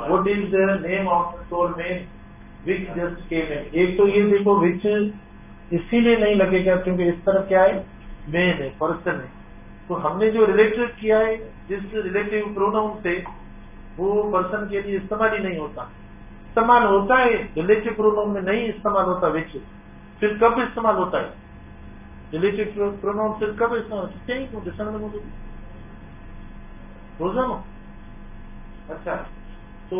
What is the name of the toll man which just came in. एक तो ये देखो विच इसीलिए नहीं लगेगा क्योंकि इस तरफ क्या है, मैन है, पर्सन है। तो हमने जो रिलेटेड किया है जिस रिलेटिव प्रोनाउन से, वो पर्सन के लिए इस्तेमाल ही नहीं होता। इस्तेमाल होता है रिलेटिव प्रोनाउन में, नहीं इस्तेमाल होता विच। फिर कब इस्तेमाल होता है रिलेटिव प्रोनाउन? फिर कब इस्तेमाल होता? अच्छा, तो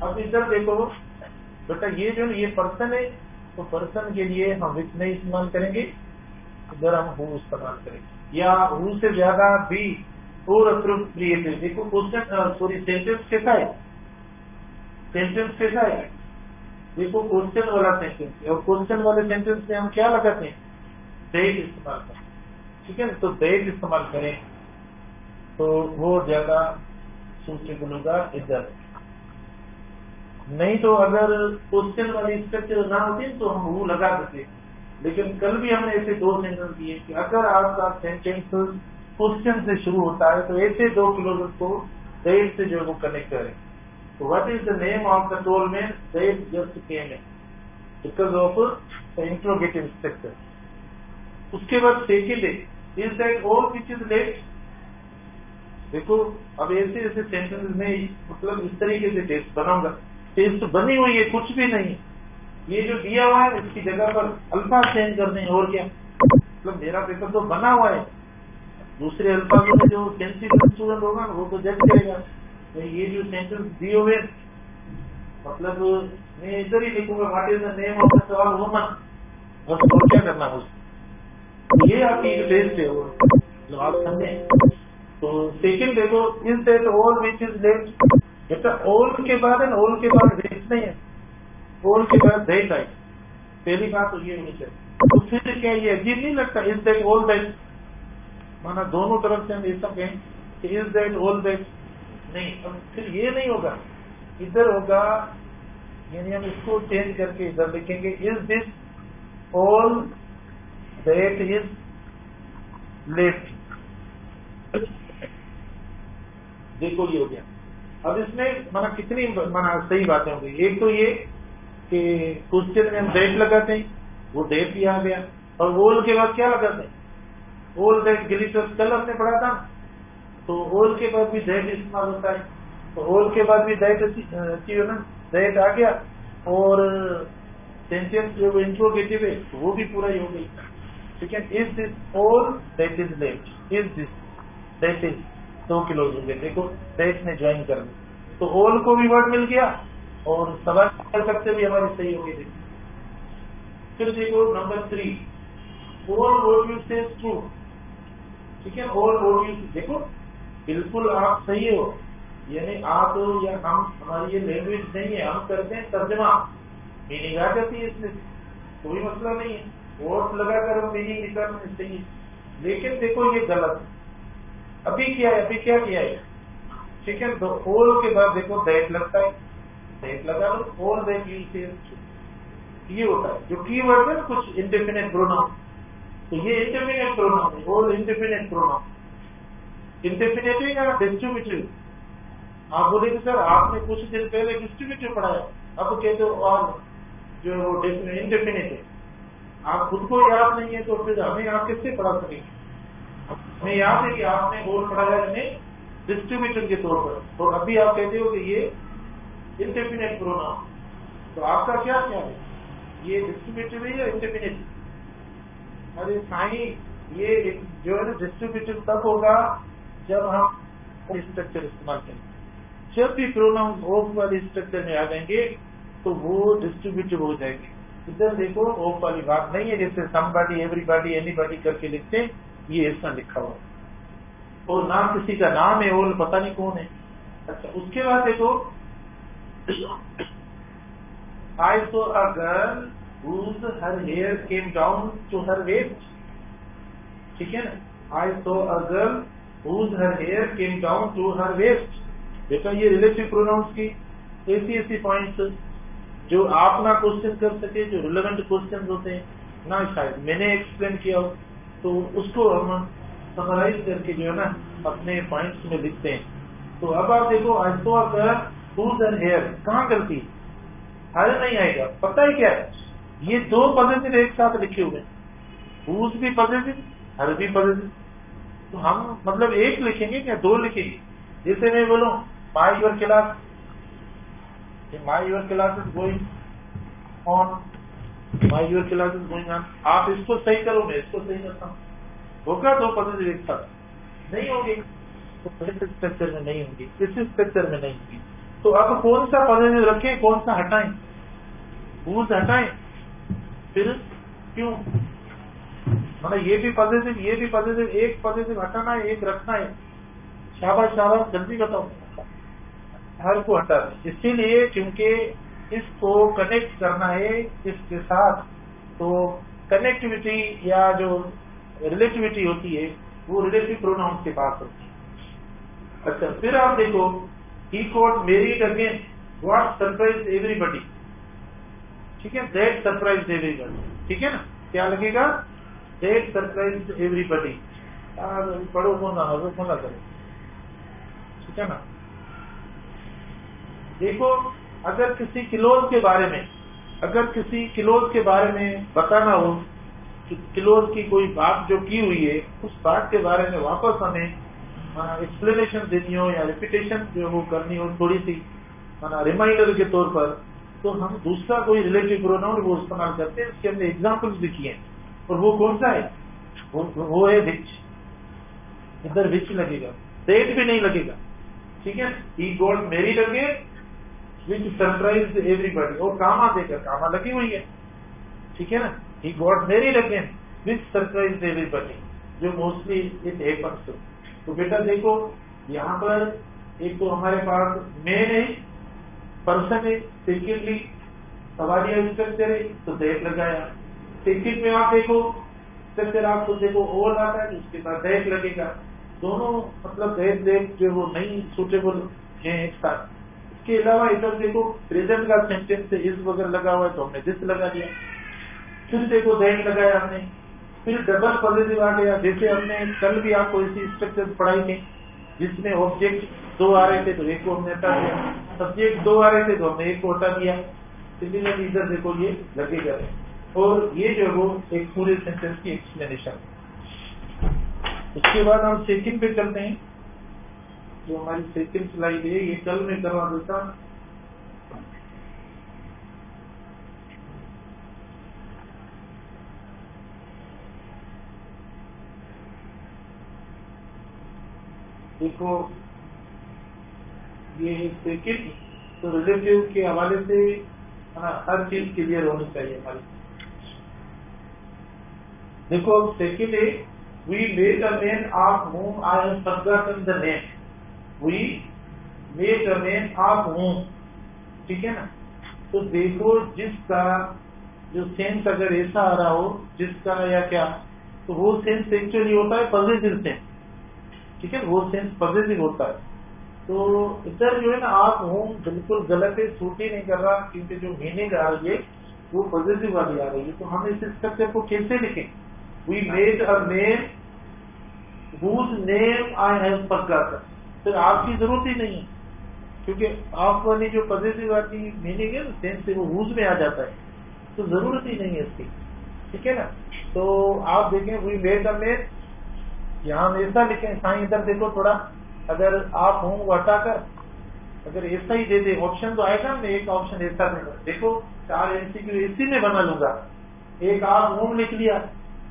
अब इधर देखो बेटा, ये जो ये पर्सन है, तो पर्सन के लिए हम विच नहीं इस्तेमाल करेंगे, इधर हम हु इस्तेमाल करेंगे, या हु से ज्यादा भी और अप्रोप्रिएट है। देखो क्वेश्चन सॉरी सेंटेंस कैसा है, सेंटेंस कैसा है, देखो क्वेश्चन वाला सेंटेंस, और क्वेश्चन वाले सेंटेंस में हम क्या लगाते हैं, दैट इस्तेमाल करें, ठीक है ना। तो दैट इस्तेमाल करें तो वो ज्यादा सूटेबल होगा इधर। नहीं तो अगर क्वेश्चन वाली स्ट्रक्चर ना होती तो हम वो लगा देते। लेकिन कल भी हमने ऐसे दो सेंटेंस दिए कि अगर आपका सेंटेंस क्वेश्चन से शुरू होता है तो ऐसे दो क्लोजर को दैट से जो वो कनेक्ट करें। तो what is the name of the toll man that just came in, because of the interrogative structure. उसके बाद सेकेंड है, is that all which is late. देखो अब ऐसे ऐसे सेंटेंस में मतलब इस तरीके से टेस्ट बनाऊंगा, टेस्ट बनी हुई है कुछ भी नहीं, ये जो दिया हुआ है इसकी जगह पर अल्फा चेंज करने हैं, और क्या मतलब मेरा पेपर तो बना हुआ है, दूसरे अल्फाजों में जो सेंसिटिव स्टूडेंट होगा वो तो जज करेगा। तो ये जो सेंटेंस दिए हुए मतलब मैं इधर ही लिखूंगा what is the name of the tall woman, बस और क्या करना है। ये आपकी टेस्ट है, वो आप समझे। तो सेकंड देखो, is that all which is late. बेटा ऑल के बाद है, ऑल के बाद विच नहीं है, ऑल के बाद दैट आई, पहली बात तो ये होनी चाहिए। तो फिर क्या ये अजीब नहीं लगता, इज दैट ऑल दैट, माना दोनों तरफ से हम ऐसा कहें कि इज दैट ऑल दैट, नहीं, अब फिर ये नहीं होगा, इधर होगा, यानी हम इसको चेंज करके इधर लिखेंगे is this all that is late. देखो ये हो गया। अब इसमें माना कितनी माना सही बातें होंगी। एक तो ये कि क्वेश्चन में हम दैट लगाते हैं, वो दैट भी आ गया, और ऑल के बाद क्या लगाते हैं, ऑल दैट ग्लिटर्स, कल हमने पढ़ा था। तो ऑल के बाद भी दैट इस्तेमाल होता है, तो ऑल के बाद भी दैट ना, दैट आ गया, और सेंटेंस जो इंट्रोगेटिव है वो भी पूरा ही हो गई, ठीक है। Is this all that is late, is this that is, दो क्लोज हो गए। देखो दैट ने ज्वाइन कर दी, तो ऑल को भी वर्ड मिल गया और सवाल कर सकते भी हमारी सही हो गई। फिर देखो नंबर 3, ऑल व्हाट यू से ट्रू, ठीक है। ऑल व्हाट यू, देखो बिल्कुल आप सही हो, यानी आप या हम, हमारी ये लैंग्वेज नहीं है, हम करते हैं तर्जमा, मीनिंग आ जाती है, इसमें कोई मसला नहीं है, वोट लगाकर हम मीनिंग निकालने सही। लेकिन देखो ये गलत, अभी क्या है, अभी क्या किया है, ठीक है। तो ऑल के बाद देखो दैट लगता है, दैट लगा लो, ऑल दैट यू से, ये होता है जो की वर्ड है कुछ इंडेफिनिट प्रोनाउन, तो ये इंडेफिनिट प्रोनाउन है, ऑल इंडेफिनिट प्रोनाउन। इंडेफिनिट है या डिस्ट्रीब्यूटिव। आप बोलेंगे सर आपने कुछ दिन पहले डिस्ट्रीब्यूटिव पढ़ाया, अब कहते हो ऑल जो इंडेफिनिट है, आप खुद को याद नहीं है तो फिर हमें आप किससे पढ़ा सकेंगे। हमें याद है कि आपने ऑल पढ़ाया हमें डिस्ट्रीब्यूटिव के तौर पर, तो अभी आप कहते हो कि ये इंडेफिनिट प्रोनाउन, तो आपका क्या ख्याल है, ये डिस्ट्रीब्यूटिव है या इंडेफिनिट। अरे साईं ये जो है ना डिस्ट्रीब्यूटिव तब होगा जब हम स्ट्रक्चर इस्तेमाल करेंगे। जब भी प्रोनाउन ऑफ वाली स्ट्रक्चर में आ जाएंगे तो वो डिस्ट्रीब्यूटिव हो जाएंगे। इधर देखो ऑफ वाली बात नहीं है, जैसे समबॉडी, एवरीबॉडी, एनीबॉडी करके लिखते हैं, ये ऐसा लिखा हुआ और ना किसी का नाम है, और पता नहीं कौन है। अच्छा उसके बाद देखो, I saw a girl whose her hair came down to her waist, ठीक है ना। I saw a girl whose her hair came down to her waist। देखो ये रिलेटिव प्रोनाउंस की ऐसी पॉइंट्स जो आप ना क्वेश्चन कर सके, जो रिलेवेंट क्वेश्चन होते हैं ना, शायद मैंने एक्सप्लेन किया हो, तो उसको हम समराइज करके जो है ना अपने पॉइंट्स में लिखते हैं। तो अब आप देखो, I saw a girl whose and here, कहाँ गलती है? हर नहीं आएगा। पता है क्या है, ये दो पॉजिटिव एक साथ लिखे हुए हैं, whose भी पॉजिटिव, हर भी पॉजिटिव। तो हम मतलब एक लिखेंगे क्या दो लिखेंगे? जैसे मैं बोलूं my your class, my your class is going on, my your class is going on। आप इसको सही करो, मैं इसको सही करता हूँ, होगा दो पॉजिटिव एक साथ? नहीं होंगे। तो इस स्ट्रक्चर में नहीं होंगी, इस स्ट्रक्चर में नहीं होंगी। तो अब कौन सा पॉजिटिव रखें, कौन सा हटाएं? whose हटाएं, फिर क्यों? मतलब ये भी पॉजिटिव, ये भी पॉजिटिव, एक पॉजिटिव हटाना है, एक रखना है। शाबाश शाबाश, जल्दी बताओ। हर को हटा दें, इसीलिए क्योंकि इसको कनेक्ट करना है इसके साथ। तो कनेक्टिविटी या जो रिलेटिविटी होती है वो रिलेटिव प्रोनाउंस के पास होती है। अच्छा, फिर आप देखो, he got married again, what surprised everybody, ठीक है, that surprised everybody, ठीक है ना? क्या लगेगा? that surprised everybody। पढ़ो बोलना करो, ठीक है ना? देखो, अगर किसी क्लोज के बारे में, अगर किसी क्लोज के बारे में बताना हो कि क्लोज की कोई बात जो की हुई है, उस बात के बारे में वापस हमें एक्सप्लेनेशन देनी हो या रिपीटेशन जो वो करनी हो थोड़ी सी, रिमाइंडर के तौर पर, तो हम दूसरा कोई रिलेटिव प्रोनाउन वो इस्तेमाल करते हैं। उसके अंदर एग्जाम्पल्स भी किए हैं, और वो कौन सा है? वो है विच। इधर विच लगेगा, दैट भी नहीं लगेगा, ठीक है। He got married again which surprised everybody, और कामा देकर, कामा लगी हुई है, ठीक है ना। He got married again which surprised everybody, जो मोस्टली इट हैपेंस। तो बेटा देखो, यहाँ पर एक तो हमारे पास मेन है, पर्सन है, सेकेंडली सवालिया स्ट्रक्चर है, तो दैट लगाया। सेकेंड में आप देखो स्ट्रक्चर, आपको देखो ओल आता है, उसके बाद दैट लगेगा। दोनों मतलब दैट जो वो नहीं सूटेबल है एक साथ। इसके अलावा इधर देखो प्रेजेंट का सेंटेंस से इज वगैरह लगा हुआ है, तो हमने दिस लगा दिया। फिर देखो दैट लगाया हमने, फिर डबल पॉजिटिव आ गया। जैसे हमने कल भी आपको इसी स्ट्रक्चर पढ़ाई थी, जिसमें ऑब्जेक्ट दो आ रहे थे तो एक को हमने हटा दिया, सब्जेक्ट दो आ रहे थे तो हमने एक को हटा दिया। सिमिलरली इधर देखो ये लगेगा, और ये जो वो एक पूरे सेंटेंस की एक्सप्लेनेशन। उसके बाद हम सेकंड पे चलते हैं। जो हमारी सेकंड स्लाइड है ये कल में करवा देता। देखो ये सेकंड, तो रिलेटिव के हवाले से हर चीज क्लियर होनी चाहिए हमारी। देखो सेकंड है, we made a man of whom I have forgotten the name। We made a man of whom, ठीक है ना। तो देखो जिसका जो सेंस अगर ऐसा आ रहा हो, जिसका या क्या, तो वो सेंस एक्चुअली होता है पॉजिटिव सेंस, ठीक है, वो सेंस पॉजिटिव होता है। तो इधर जो है ना आप होम बिल्कुल गलत है, सूट ही नहीं कर रहा, क्योंकि जो मीनिंग आ रही है वो पॉजिटिव वाली आ रही है। तो हम इस स्ट्रक्चर को कैसे लिखें? We made a man whose name I have forgotten। फिर आपकी जरूरत ही नहीं है, क्योंकि आप वाली जो पॉजिटिव वाली मीनिंग है सेंस से वो whose में आ जाता है, तो जरूरत ही नहीं है इसकी, ठीक है ना। तो आप देखें वी मेड अ मैन, यहाँ हम ऐसा लिखें। साइन इधर देखो थोड़ा, अगर आप होम हटाकर अगर ऐसा ही दे दे, ऑप्शन तो आएगा, मैं एक ऑप्शन ऐसा देगा। देखो 4 MCQ इसी में बना लूंगा। एक आप होम लिख लिया,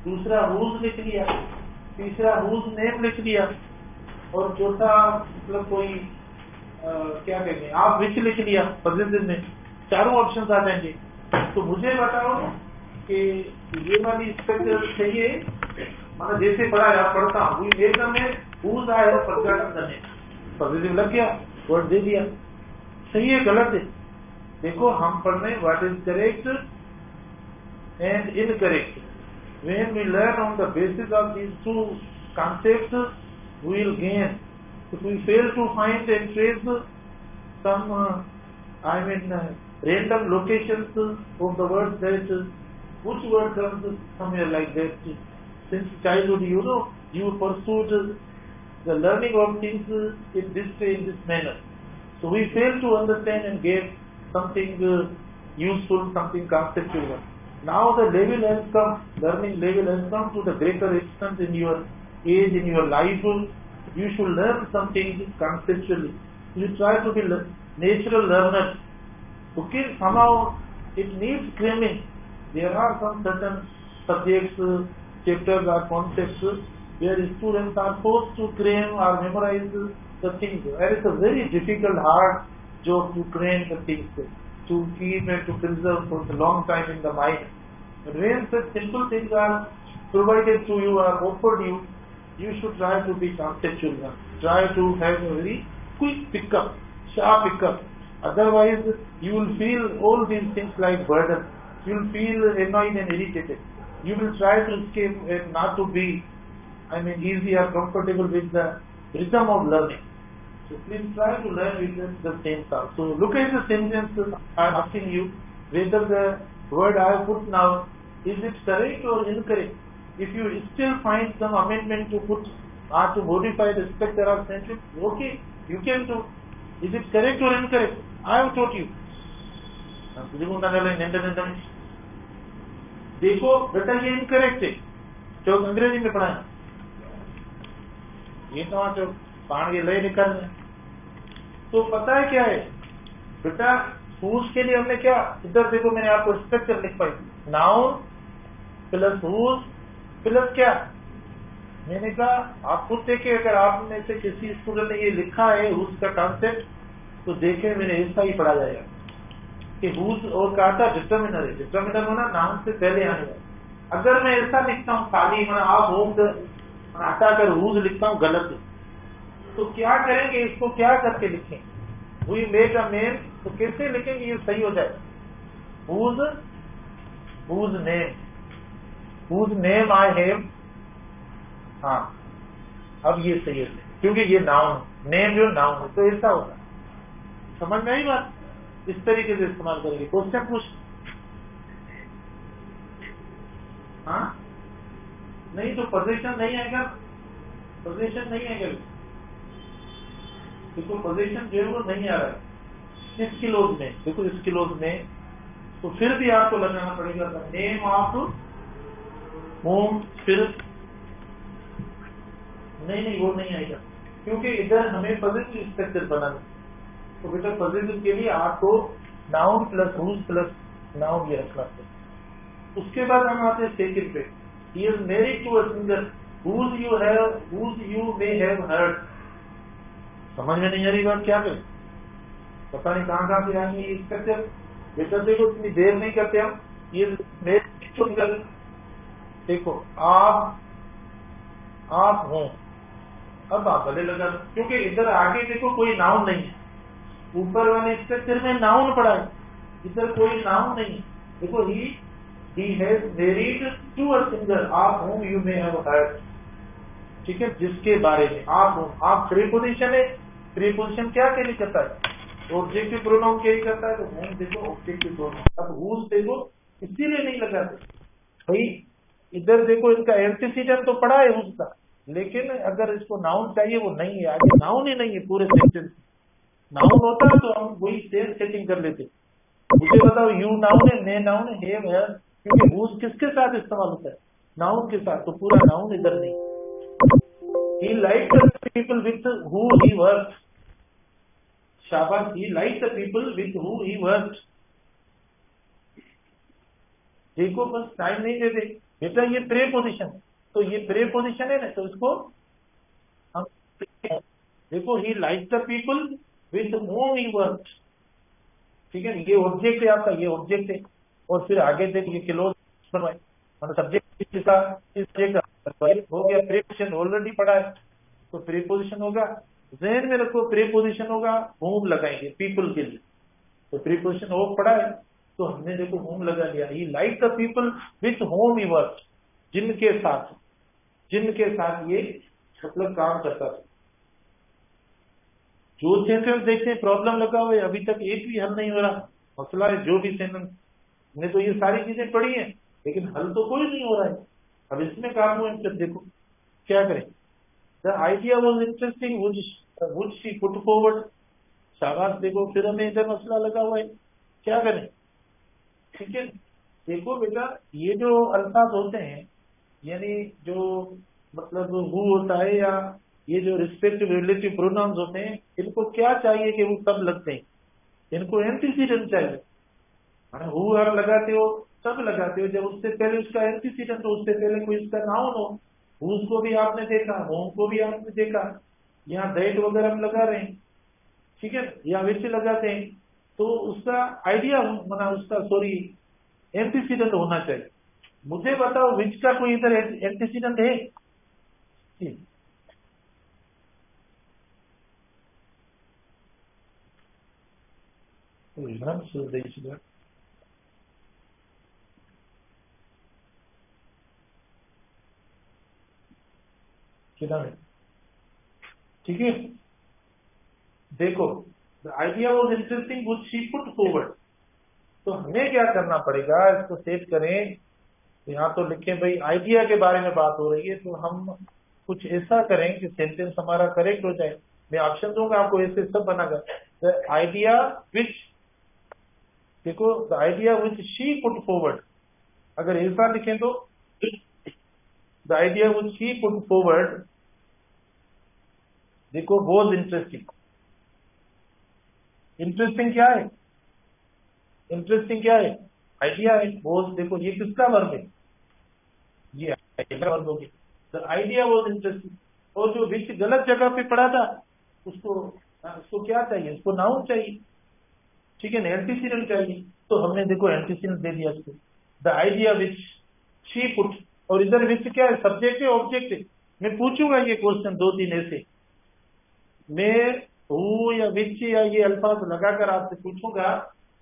दूसरा whose लिख लिया, तीसरा whose नेम लिख लिया, और चौथा मतलब कोई क्या कहेंगे आप विच लिख लिया पॉजिटिव में। चारों ऑप्शन आ जाएंगे। तो मुझे बताओ कि ये वाली स्ट्रक्चर सही है, मतलब जैसे पढ़ा है आप पढ़ता हूँ, एकदम में whose I have forgotten the name, positive लग गया, वर्ड दे दिया। सही है गलत है? देखो हम पढ़ रहे हैं what is correct and incorrect. When we learn on the basis of these two concepts, we will gain. If we fail to find and trace some, random locations of the words, that which word comes somewhere like that. Since childhood, you know, you pursued the learning of things in this way, in this manner. So we fail to understand and get something useful, something conceptual. Now the level has come, learning level has come to the greater extent in your age, in your life. You should learn something conceptually. You try to be natural learner. Okay, somehow it needs cramming. There are some certain subjects, chapters or concepts where students are forced to cram or memorize the things. And it's a very difficult, hard job to cram the things, to keep and to preserve for a long time in the mind. But when such simple things are provided to you or offered you, you should try to be conceptual. Try to have a very quick pickup, sharp pickup. Otherwise, you will feel all these things like burden. You will feel annoyed and irritated. You will try to escape and not to be, easy or comfortable with the rhythm of learning. So please try to learn with the same thought. So look at the sentence I am asking you, whether the word I have put now, is it correct or incorrect? If you still find some amendment to put or to modify the structure of sentence, okay, you can do. Is it correct or incorrect? I have taught you. देखो बेटा ये incorrect है, जो अंग्रेजी में पढ़ा है, ये तो वहां जो पान के लय निकल रहे। तो पता है क्या है बेटा, हुज के लिए हमने क्या, इधर देखो मैंने आपको स्ट्रक्चर लिख पाई, नाउन प्लस हुज प्लस क्या, मैंने कहा आप खुद देखे, अगर आपने से किसी स्टूडेंट ने ये लिखा है हुज का कॉन्सेप्ट, तो देखे मैंने ऐसा ही पढ़ा जाएगा कि हुज और कहा था डिटर्मिनर है, डिटर्मिनर होना नाउन से पहले आने वाला। अगर मैं ऐसा लिखता हूँ खाली आप होम हटा कर हुज लिखता हूँ गलत, तो क्या करेंगे, इसको क्या करके लिखें, वी मेक अ नेम, तो कैसे लिखेंगे ये सही हो जाए, हुज नेम आई हैव, हाँ अब ये सही है क्योंकि ये नाउन, नेम जो नाउन है, तो ऐसा होगा। समझ में आई बात? इस तरीके से इस्तेमाल करेंगे। क्वेश्चन पूछ, हाँ नहीं तो पोजीशन नहीं आएगा, पोजीशन नहीं आएगा, देखो पोजीशन जो है वो नहीं आ रहा है इस क्लोज में, देखो इस क्लोज में, तो फिर भी आपको लगाना पड़ेगा नेम ऑफ होम, फिर नहीं वो नहीं आएगा क्योंकि इधर हमें पॉजिटिव स्ट्रक्चर बनाना। तो बेटा पॉजिटिव के लिए आपको noun plus whose plus noun ये रखना चाहिए। उसके बाद हम आते हैं सेकंड पे, he is married to a singer whose you may have heard. समझ में नहीं आ रही बात, क्या करें, पता नहीं कहाँ से आएंगे ये स्ट्रक्चर। बेटा देखो इतनी देर नहीं करते हम, ये मैरिड टू सिंगर, देखो आप हो, अब आप भले लगा, क्योंकि इधर आगे देखो कोई नाउन नहीं है, ऊपर वाले स्ट्रक्चर में नाउन पड़ा है, इधर कोई नाउन नहीं। देखो he has married to a singer of whom you may have heard, ठीक है, जिसके बारे में आप प्रीपोजिशन है, प्रीपोजिशन क्या के लिए करता है, ऑब्जेक्टिव प्रोनाउन के लिए करता है, तो होम देखो ऑब्जेक्टिव प्रोनाउन। अब हुज देखो इसीलिए नहीं लगाते भाई, इधर देखो इनका एंटीसीडेंट तो पड़ा है हुज का, लेकिन अगर इसको नाउन चाहिए वो नहीं है, आगे नाउन ही नहीं है पूरे सेंटेंस। नाउन होता तो हम वही सेम सेटिंग कर लेते। मुझे बताओ यू नाउन है, मे नाउन है, हैव है, क्योंकि हुज किसके साथ इस्तेमाल होता है, नाउन के साथ, तो पूरा नाउन इधर नहीं। He like the people with who he worked, शाबाश, he like the people with who he worked. देखो बस टाइम नहीं देते बेटा, ये प्रीपोजिशन, तो ये प्रीपोजिशन है ना, तो इसको हम देखो he like the people with whom he worked, ठीक है, ये ऑब्जेक्ट है आपका, ये ऑब्जेक्ट है, और फिर आगे देखो ये क्लोज मतलब सब्जेक्ट हो गया, प्रीपोजिशन ऑलरेडी पड़ा है, तो प्रीपोजिशन होगा, ज़हन में रखो प्रीपोजिशन होगा, होम लगाएंगे पीपल के लिए, तो प्रीपोजिशन होम पड़ा है, तो हमने देखो होम लगा लिया। He like the people with whom he work, जिनके साथ ये मतलब काम करता था। जो सेंटेंस देखते हैं प्रॉब्लम लगा हुआ है, अभी तक एक भी हल नहीं हो रहा, मसला है जो भी सेंटेंस, हमने तो ये सारी चीजें पढ़ी हैं लेकिन हल तो कोई नहीं हो रहा है। अब इसमें काम हुआ इंटरेस्ट, देखो क्या करें, the idea was interesting which she put forward, शाबाश, देखो फिर हमें इधर मसला लगा हुआ है, क्या करें? ठीक है, देखो बेटा, ये जो अल्फाज होते हैं, यानी जो मतलब हु होता है, या ये जो रिस्पेक्टिव रिलेटिव प्रोनाउंस होते हैं, इनको क्या चाहिए कि वो कब लगते हैं? इनको एंटीसीडेंट चाहिए। हाँ, हु आप लगाते हो, सब लगाते हो जब उससे पहले उसका एंटीसीडेंट हो, उससे पहले कोई उसका नाउन हो। हुज को भी आपने देखा, होम को भी आपने देखा, यहाँ दैट वगैरह हम लगा रहे हैं, ठीक है, या विच लगाते हैं, तो उसका आइडिया माना उसका सॉरी एंटीसीडेंट होना चाहिए। मुझे बताओ विच का कोई इधर एंटीसीडेंट है? जी। भ्रम सुदेश किधर है? ठीक है, देखो, the idea was interesting which she put forward. तो हमें क्या करना पड़ेगा, इसको सेट करें। यहाँ तो लिखे भाई आइडिया के बारे में बात हो रही है, तो हम कुछ ऐसा करें कि सेंटेंस हमारा करेक्ट हो जाए। मैं ऑप्शन दूंगा आपको, ऐसे सब बनाकर द आइडिया विच, देखो the idea which she put forward, अगर ऐसा लिखें तो the idea which she put forward, देखो वॉज इंटरेस्टिंग। इंटरेस्टिंग क्या है? इंटरेस्टिंग क्या है? आइडिया है। वॉज, देखो ये किसका वर्ब है? ये आइडिया वर्ब हो गया। The idea was interesting. और जो विच गलत जगह पे पड़ा था, उसको उसको क्या चाहिए? उसको नाउन चाहिए, ठीक है ना, एंटीसीडेंट चाहिए। तो हमने देखो एंटीसीडेंट दे दिया उसको, the idea which she put. और इधर विच क्या है? सब्जेक्ट है, ऑब्जेक्ट है। मैं पूछूंगा ये क्वेश्चन दो तीन ऐसे, मैं हु या विच या ये अल्फाज लगाकर आपसे पूछूंगा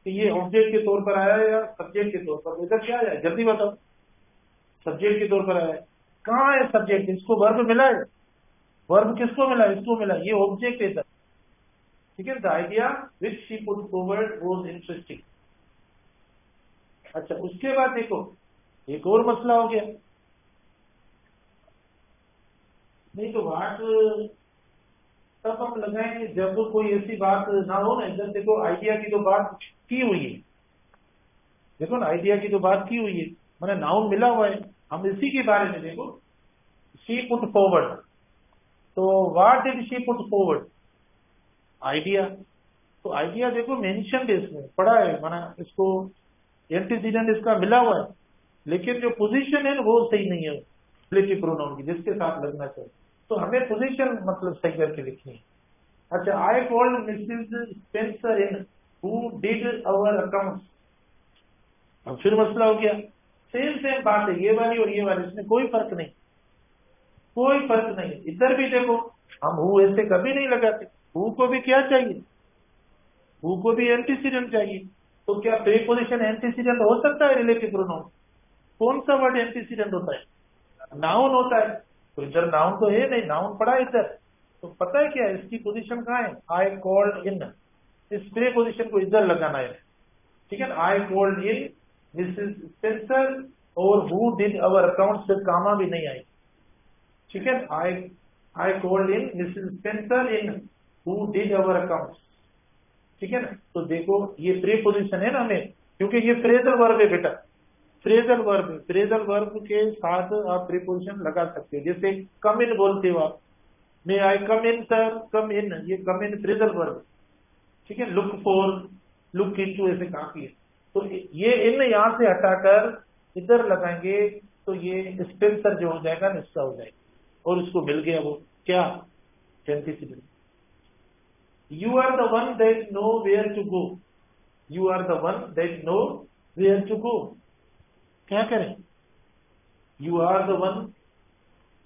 कि ये ऑब्जेक्ट के तौर पर आया है या सब्जेक्ट के तौर पर। इधर क्या आया? जल्दी बताओ। सब्जेक्ट के तौर पर आया है। कहाँ है सब्जेक्ट? इसको वर्ब मिला है। वर्ब किसको मिला? इसको मिला। ये ऑब्जेक्ट है इधर, ठीक है। The idea which she put forward was interesting. अच्छा, उसके बाद देखो एक और मसला हो गया। नहीं तो वाट तब हम लगाएंगे जब कोई ऐसी बात ना हो ना। इधर देखो आइडिया की तो बात की हुई है, देखो ना आइडिया की तो बात की हुई है, मैंने नाउन मिला हुआ है। हम इसी के बारे में देखो, शी पुट फॉरवर्ड, तो what did she put forward? Idea. तो आइडिया देखो मेंशन है, इसमें पड़ा है, माना इसको एंटीसीडेंट इसका मिला हुआ है, लेकिन जो पोजीशन है ना वो सही नहीं है रिलेटिव प्रोनाउन की, जिसके साथ लगना चाहिए। तो हमें पोजीशन मतलब सही करके लिखनी है। अच्छा, I called Mrs Spencer in who did our accounts. अब फिर मसला हो गया, सेम सेम बात है, ये वाली और ये वाली, इसमें कोई फर्क नहीं, कोई फर्क नहीं। इधर भी देखो, हम हु ऐसे कभी नहीं लगाते। हु को भी क्या चाहिए? हु को भी एंटीसीडेंट चाहिए। तो क्या प्रीपोजिशन एंटीसीडेंट हो सकता है रिलेटिव प्रोनाउन? कौन सा वर्ड एंटीसीडेंट होता है? नाउन होता है। तो इधर नाउन तो है नहीं, नाउन पड़ा है इधर। तो पता है क्या, इसकी पोजीशन कहाँ है? आई कॉल्ड इन, इस प्रीपोजिशन को इधर लगाना है, ठीक है ना। I called in Mrs Spencer, और हु डिड आवर अकाउंट से कामा भी नहीं आई, ठीक है। I called in Mrs Spencer in who did our account, ठीक है ना। तो देखो ये प्रीपोजिशन है ना हमें, क्योंकि ये फ्रेजल वर्ब है बेटा, फ्रेजल वर्ब है। फ्रेजल वर्ब के साथ आप प्रीपोजिशन लगा सकते हो। जैसे कम इन बोलते हो आप, मे आई कम इन सर, कम इन, ये कम इन फ्रेजल वर्ब, ठीक है। लुक फॉर, लुक इनटू, ऐसे काफी है। तो ये इन यहां से हटाकर इधर लगाएंगे, तो ये स्पेंसर जो हो जाएगा ना, इसका हो जाएगा। और उसको मिल गया वो क्या? Antecedent. You are the one that know where to go. You are the one that know where to go. क्या करें? यू आर द वन,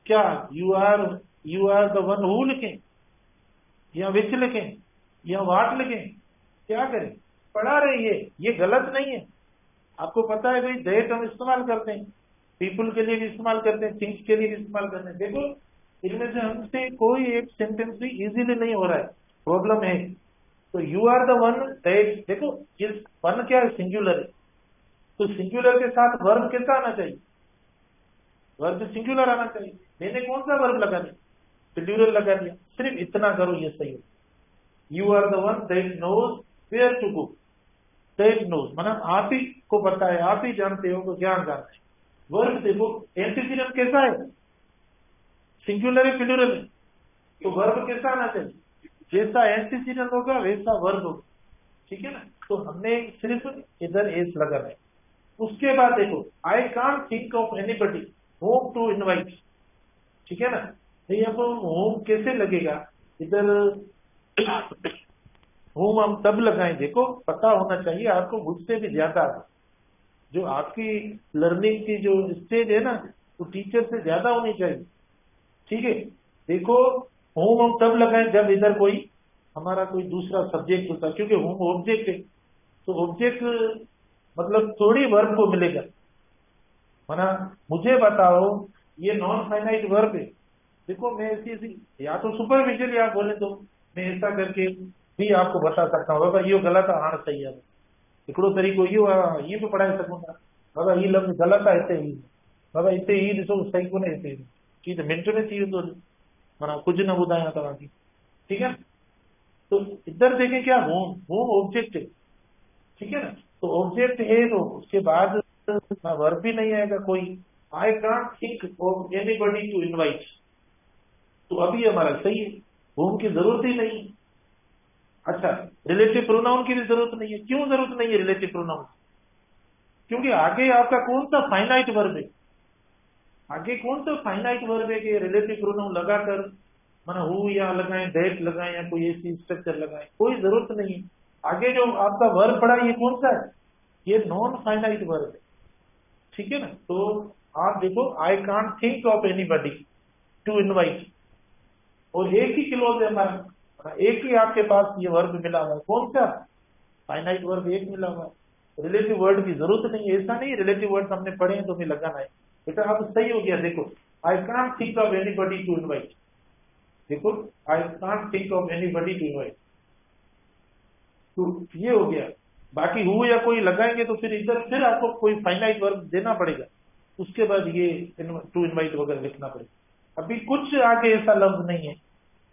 क्या you are the one who लिखें, या विच लिखें, या वाट लिखें? क्या करें? पढ़ा रहे ये गलत नहीं है। आपको पता है भाई, दैट हम इस्तेमाल करते हैं, पीपल के लिए भी इस्तेमाल करते हैं, थिंग्स के लिए भी इस्तेमाल करते हैं। देखो इनमें से हमसे कोई एक सेंटेंस भी इजीली नहीं हो रहा है, प्रॉब्लम है। तो you are the one that, देखो ये वन क्या है? सिंगुलर है। तो सिंगुलर के साथ वर्ब कैसा आना चाहिए? वर्ब सिंगुलर आना चाहिए। मैंने कौन सा वर्ब लगा दिया? प्लूरल लगा दिया। सिर्फ इतना करो, ये सही है। You are the one that knows where to go, that knows माना आप ही को पता है, आप ही जानते हो, तो ज्ञान जानते हैं। वर्ब देखो एंटीसिनम कैसा है, सिंगुलर है प्लूरल है, तो वर्ब कैसा आना चाहिए, जैसा एंटीसिनम होगा वैसा वर्ब होगा, ठीक है ना। तो हमने सिर्फ इधर एस लगाना है। उसके बाद देखो I can't think of anybody whom to invite, ठीक है ना। तो यहाँ पर होम कैसे लगेगा, इधर होम हम तब लगाएं, देखो पता होना चाहिए आपको मुझसे भी ज्यादा, जो आपकी लर्निंग की जो स्टेज है ना वो टीचर से ज्यादा होनी चाहिए, ठीक है। देखो होम हम तब लगाएं जब इधर कोई हमारा कोई दूसरा सब्जेक्ट होता है, क्योंकि होम ऑब्जेक्ट है, तो ऑब्जेक्ट मतलब थोड़ी वर्ब को मिलेगा। माना मुझे बताओ ये नॉन फाइनाइट वर्ब है, देखो मैं ऐसी ऐसी या तो सुपरफिशियली आप बोले तो मैं ऐसा करके भी आपको बता सकता हूँ, बाबा ये गलत है, हाँ सही है, हिकिड़ो तरीक़ो इहो आहे, ईअं बि पढ़ाए सघूं था, बाबा हीउ लफ़्ज़ ग़लति आहे हिते, ही बाबा हिते ही ॾिसो सही कोन्हे, हिते ही त मिंट में थी वेंदो, माना कुछ न ॿुधायां तव्हांखे, ठीक है। तो इधर देखें क्या होम, होम ऑब्जेक्ट है, ठीक है ना। तो ऑब्जेक्ट है तो उसके बाद वर्ब भी नहीं आएगा कोई, I can't think of anybody to invite, तो अभी हमारा सही है, होम की जरूरत ही नहीं। अच्छा रिलेटिव प्रोनाउन की भी जरूरत नहीं है, क्यों जरूरत नहीं है रिलेटिव प्रोनाउन, क्योंकि आगे आपका कौन सा फाइनाइट वर्ब है, आगे कौन सा फाइनाइट वर्ब है कि रिलेटिव प्रोनाउन लगाकर माना हु या लगाएं, दैट लगाएं, या कोई ऐसी स्ट्रक्चर लगाएं, कोई जरूरत नहीं है। आगे जो आपका वर्ब पड़ा ये कौन सा है, ये नॉन फाइनाइट वर्ब है, ठीक है ना। तो आप देखो I can't think of anybody to invite, और एक ही क्लोज है हमारा, एक ही आपके पास ये वर्ब मिला हुआ है, कौन सा फाइनाइट वर्ब एक मिला हुआ है, रिलेटिव वर्ड की जरूरत नहीं है। ऐसा नहीं रिलेटिव वर्ड हमने पढ़े हैं तो हमें लगाना है, बेटा अब सही हो गया। देखो I can't think of anybody to invite, देखो I can't think of anybody to invite, तो ये हो गया। बाकी हु या कोई लगाएंगे तो फिर इधर फिर आपको कोई फाइनाइट वर्ब देना पड़ेगा, उसके बाद ये टू इनवाइट वगैरह लिखना पड़ेगा। अभी कुछ आगे ऐसा लफ्ज नहीं है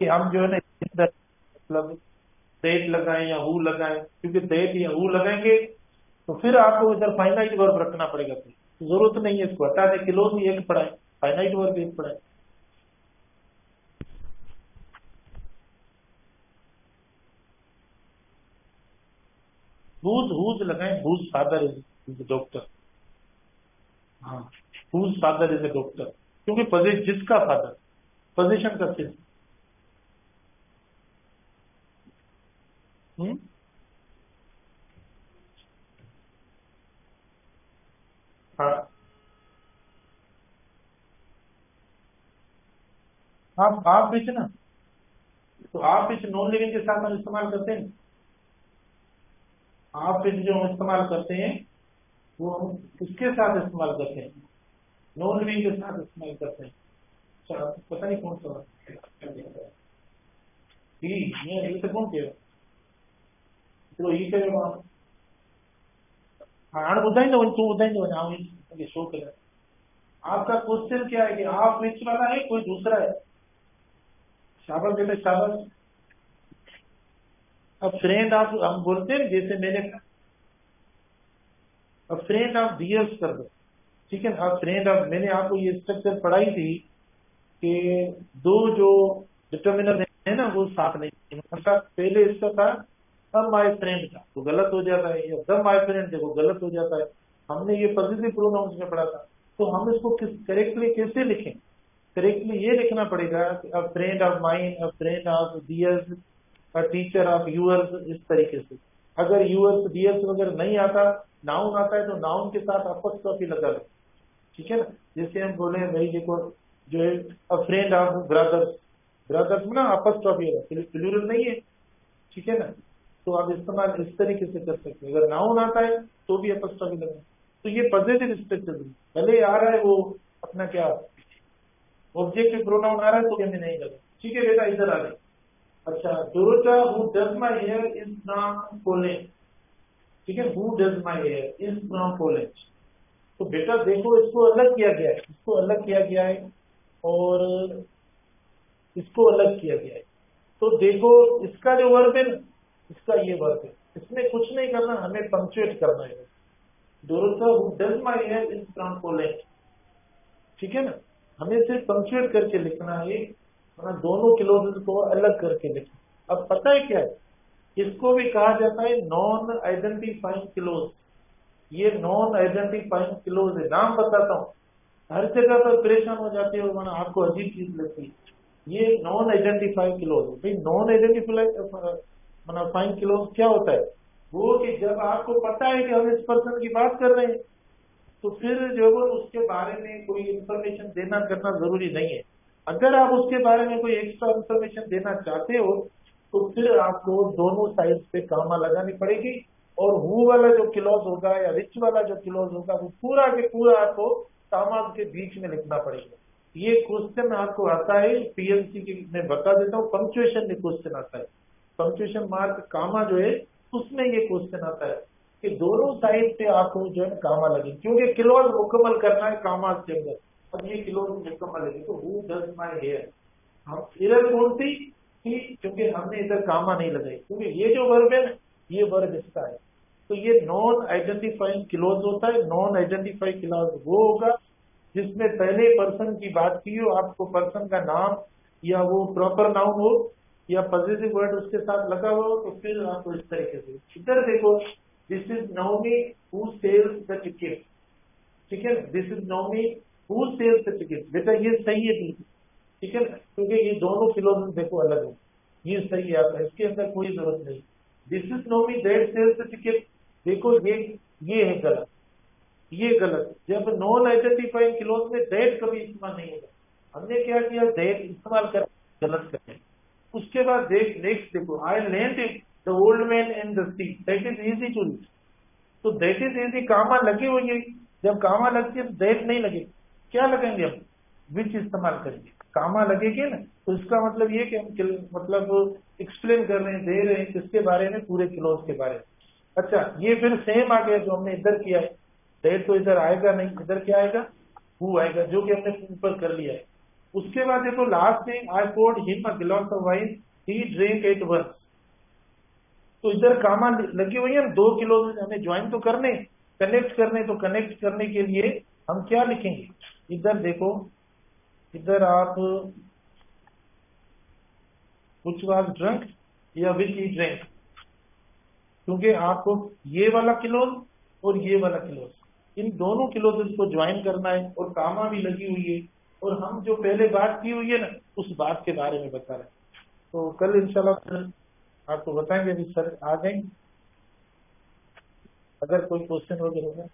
कि हम जो है ना इधर मतलब दैट लगाएं या हु लगाएं, क्योंकि दैट या हु लगाएंगे तो फिर आपको इधर फाइनाइट वर्ब रखना पड़ेगा, तो जरूरत नहीं है, इसको हटा दे, क्लोज ही एक पढ़ाए, फाइनाइट वर्ब एक पढ़ाए। whose लगाएं, whose father is a doctor, हाँ whose father is a doctor, क्योंकि जिसका फादर पोजीशन का सिर्फ, हाँ आप बीच ना, तो आप बीच नॉन लिविंग के साथ हम इस्तेमाल करते हैं, आप बीच जो हम इस्तेमाल करते हैं वो हम किसके साथ इस्तेमाल करते हैं, नॉन लिविंग के साथ इस्तेमाल करते हैं। अच्छा पता नहीं कौन सा ये तो कौन कहेगा, चलो ये कहेगा हाणे ॿुधाईंदो वञ, तूं ॿुधाईंदो वञ, आउं ये शो करें। आपका क्वेश्चन क्या है कि आप बीच वाला है कोई दूसरा है, शाबाश बेटा शाबाश। अब फ्रेंड आप हम बोलते हैं जैसे मैंने, अब फ्रेंड आप डियर्स कर दो, ठीक है ना। अब फ्रेंड आप, मैंने आपको ये स्ट्रक्चर पढ़ाई थी कि दो जो डिटर्मिनर है ना वो साथ नहीं, मतलब पहले इसका था द माई फ्रेंड था तो गलत हो जाता है, या द माई फ्रेंड देखो गलत हो जाता है, हमने ये पॉजिटिव प्रोनाउंस में पढ़ा था। तो हम इसको करेक्टली कैसे लिखें, करेक्टली ये लिखना पड़ेगा अ friend of mine, a friend of dears, a teacher of yours, इस तरीके से। अगर यूअर्स डियर्स वगैरह नहीं आता, नाउन आता है तो नाउन के साथ अपॉस्ट्रोफी लगा लो, ठीक है ना। जैसे हम बोले भाई देखो जो है अ फ्रेंड ऑफ ब्रदर्स, ब्रदर्स में ना अपॉस्ट्रोफी है, प्लूरल नहीं है, ठीक है ना। तो आप इस्तेमाल इस तरीके से कर सकते हैं, अगर नाउन आता है तो भी अपॉस्ट्रोफी लगा। तो ये पॉजिटिव स्ट्रक्चर भले आ रहा है वो अपना क्या ऑब्जेक्टिव प्रोनाउन आ रहा है तो हमें नहीं लगा, ठीक है बेटा इधर आ रहे। अच्छा Dorota who does my hair is from Poland, ठीक है, who does my hair is from Poland. तो बेटा देखो इसको अलग किया गया है, इसको अलग किया गया है और इसको अलग किया गया है, तो देखो इसका जो वर्ब है ना, इसका ये वर्ब है, इसमें कुछ नहीं करना, हमें पंक्चुएट करना है। Dorota who does my hair is from Poland, ठीक है ना, हमें सिर्फ पंक्चुएट करके लिखना है, मतलब दोनों क्लोजेस को अलग करके लिखना। अब पता है क्या है, इसको भी कहा जाता है नॉन आइडेंटिफाइंग क्लोज। ये नॉन आइडेंटिफाइंग क्लोज है, नाम बताता हूँ, हर जगह पर परेशान हो जाते हो, वरना आपको अजीब चीज लगती है। ये नॉन आइडेंटिफाइंग क्लोज है भाई। नॉन आइडेंटिफाइंग क्लोज क्या होता है, वो कि जब आपको पता है कि हम इस पर्सन की बात कर रहे हैं, तो फिर जो है उसके बारे में कोई इंफॉर्मेशन देना करना जरूरी नहीं है। अगर आप उसके बारे में कोई एक्स्ट्रा इंफॉर्मेशन देना चाहते हो, तो फिर आपको दोनों साइड पे कामा लगानी पड़ेगी, और हु वाला जो क्लॉज होगा या विच वाला जो क्लॉज होगा, वो पूरा के पूरा आपको कामा के बीच में लिखना पड़ेगा। ये क्वेश्चन आपको आता है पीएमसी की, मैं बता देता हूँ, पंक्चुएशन में क्वेश्चन आता है, पंक्चुएशन मार्क कामा जो है उसमें ये क्वेश्चन आता है कि दोनों साइड पे आपको जो है कामा लगे, क्योंकि क्लॉज मुकम्मल करना है कामा के अंदर। अब ये क्लॉज मुकम्मल है, तो हु डज माय हेयर, हम एरर कौन थी कि क्योंकि हमने इधर कामा नहीं लगाई, क्योंकि ये जो वर्ब है ना, ये वर्ब इसका है। तो ये नॉन आइडेंटिफाइंग क्लॉज होता है। नॉन आइडेंटिफाइंग क्लॉज वो होगा जिसमें पहले पर्सन की बात की हो, आपको पर्सन का नाम या वो प्रॉपर नाउन हो या पॉजिटिव वर्ड उसके साथ लगा हुआ हो, तो फिर आपको इस तरीके से, इधर देखो, this is Navami who sells the ticket, ठीक है, this is Navami who sells the ticket, बेटा ये सही है बिल्कुल, ठीक है ना, क्योंकि ये दोनों क्लॉज देखो अलग है, ये सही है आपका, इसके अंदर कोई जरूरत नहीं। This is Navami that sells the ticket, देखो ये है गलत, ये गलत। जब नॉन आइडेंटिफाइंग क्लॉज में दैट कभी इस्तेमाल नहीं होगा, हमने क्या किया, दैट इस्तेमाल कर गलत करते। उसके बाद देख नेक्स्ट देखो, I land it the old man in the sea, that is easy to reach, तो दैट इज इजी कामा लगी हुई है। जब कामा लगती है तो दैट नहीं लगे, क्या लगेंगे हम, विच इस्तेमाल करेंगे, कामा लगेगी ना, तो इसका मतलब ये कि हम मतलब एक्सप्लेन कर रहे हैं, दे रहे हैं किसके बारे में, पूरे क्लॉज के बारे में। अच्छा, ये फिर सेम आ गया जो हमने इधर किया है, दैट तो इधर आएगा नहीं, इधर क्या आएगा, हु आएगा, जो कि हमने ऊपर कर लिया है। उसके बाद देखो लास्ट में, I poured him a glass of wine, he drink it once, तो इधर कामा लगी हुई है, 2 किलो हमें ज्वाइन तो करने, कनेक्ट करने, तो कनेक्ट करने के लिए हम क्या लिखेंगे, इधर देखो, इधर आप व्हिच वाज ड्रंक या व्हिच ही ड्रैंक, क्योंकि आपको ये वाला क्लोज और ये वाला क्लोज, इन दोनों क्लोजेस को ज्वाइन करना है, और कामा भी लगी हुई है, और हम जो पहले बात की हुई है ना, उस बात के बारे में बता रहे हैं। तो कल इंशाल्लाह आपको बताएंगे, अभी सर आ जाएंगे, अगर कोई क्वेश्चन वगैरह होगा।